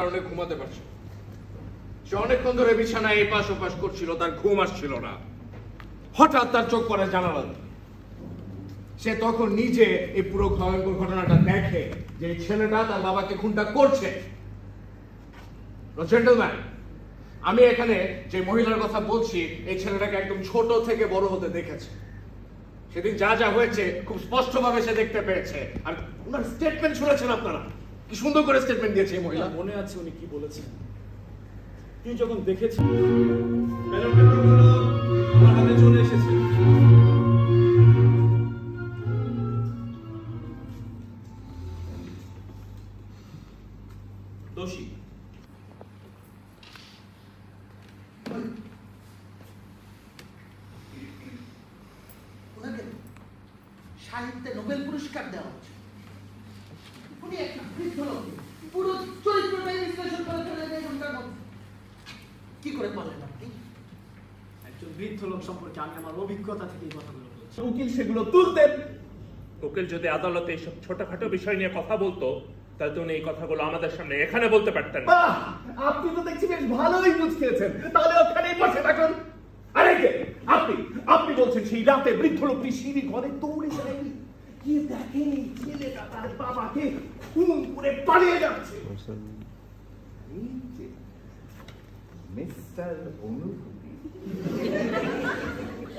কারণে ঘুমাতে পারছে। সে অনেকক্ষণ ধরে বিছানায় এপাশ ওপাশ করছিল, তার ঘুম আসছিল না। হঠাৎ তার চোখ পড়ে জানালাতে। সে তখন নিজে এই পুরো ভয়ঙ্কর ঘটনাটা দেখে যে এই ছেলেটা তার বাবাকে খুনটা করছে। জেন্টলম্যান, আমি এখানে যে মহিলার কথা বলছি এই ছেলেটাকে একদম ছোট থেকে বড় হতে দেখেছে। সেদিন যা যা হয়েছে খুব স্পষ্টভাবে সে দেখতে পেয়েছে। আর ওনার স্টেটমেন্ট শুনেছেন আপনারা, কি সুন্দর করে স্টেটমেন্ট দিয়েছে এই মহিলা। মনে আছে উনি কি বলেছেন? তুই যখন দেখেছি আমার হাতে চলে এসেছে। দোষী সাহিত্যে নোবেল পুরস্কার দেওয়া হচ্ছে। উনি একটা বৃদ্ধ লোক, পুরো চরিত্রটাই বিশ্লেষণ করে ফেলে এই ঘন্টার মধ্যে। কি করে পারলেন আপনি? একজন বৃদ্ধ লোক সম্পর্কে আমি আমার অভিজ্ঞতা থেকে এই কথাগুলো বলছি। উকিল সেগুলো তুলতেন। উকিল যদি আদালতে এইসব ছোটখাটো বিষয় নিয়ে কথা বলতো তাহলে তো উনি এই কথাগুলো আমাদের সামনে এখানে বলতে পারতেন না। আপনি তো দেখছি বেশ ভালোই বুঝ খেয়েছেন, তাহলে ওখানেই বসে থাকুন। আরে কে আপনি? আপনি বলছেন সেই রাতে বৃদ্ধ লোকটি সিঁড়ি ঘরে দৌড়ে যায়নি, গিয়ে দেখেন এই ছেলেটা তার বাবাকে খুন করে পালিয়ে যাচ্ছে। মিস্টার অনুভূতি,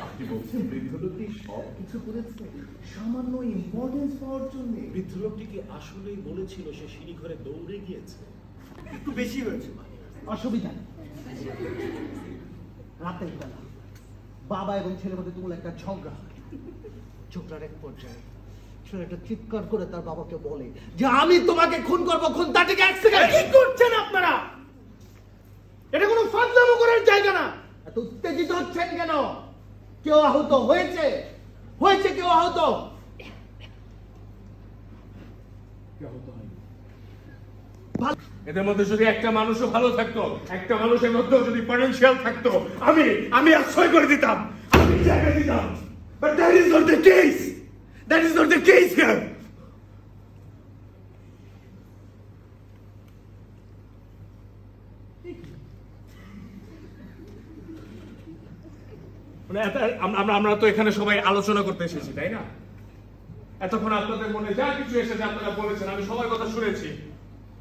আপনি বলছেন বৃদ্ধ লোকটি সব কিছু করেছে সামান্য ইম্পর্টেন্স পাওয়ার জন্য? বৃদ্ধ লোকটি কি আসলেই বলেছিল সে সিঁড়ি ঘরে দৌড়ে গিয়েছে? একটু বেশি হয়েছে। অসুবিধা নেই। রাতের বেলা বাবা এবং ছেলের মধ্যে তুমুল একটা ঝগড়া হয়। ঝগড়ার এক পর্যায়ে ছেলেটা চিৎকার করে তার বাবাকে বলে যে আমি তোমাকে খুন করবো। খুনটাটিকে এক সেকেন্ড। কি করছেন আপনারা? এটা কোনো ফাজলামো করার জায়গা না। এত উত্তেজিত হচ্ছেন কেন? কেউ আহত হয়েছে? হয়েছে কেউ আহত? এদের মধ্যে যদি একটা মানুষও ভালো থাকতো, একটা মানুষের মধ্যেও যদি পটেনশিয়াল থাকতো, আমি আশ্রয় করে দিতাম, আমি জায়গা দিতাম। But that is not the case. That is not the case here. মানে আমরা তো এখানে সবাই আলোচনা করতে এসেছি, তাই না? এতক্ষণ আপনাদের মনে যা কিছু এসেছে আপনারা বলেছেন, আমি সবার কথা শুনেছি।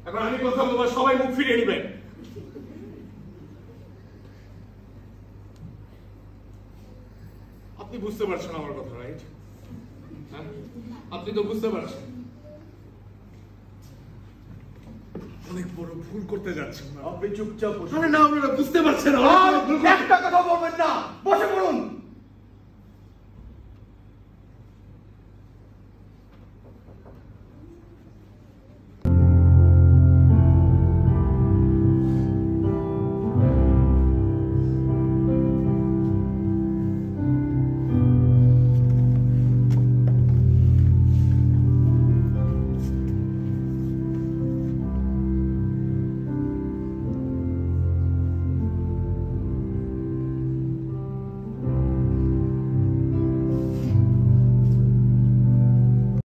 এখন আমি কথা বলবো, সবাই মুখ ফিরিয়ে নেবেন। আপনি বুঝতে পারছেন আমার কথা, রাইট? আপনি তো বুঝতে পারছেন অনেক বড় ভুল করতে যাচ্ছেন। আপনি চুপচাপ আরে না, আপনারা বুঝতে পারছেন একটা কথা বলবেন না, বসে পড়ুন।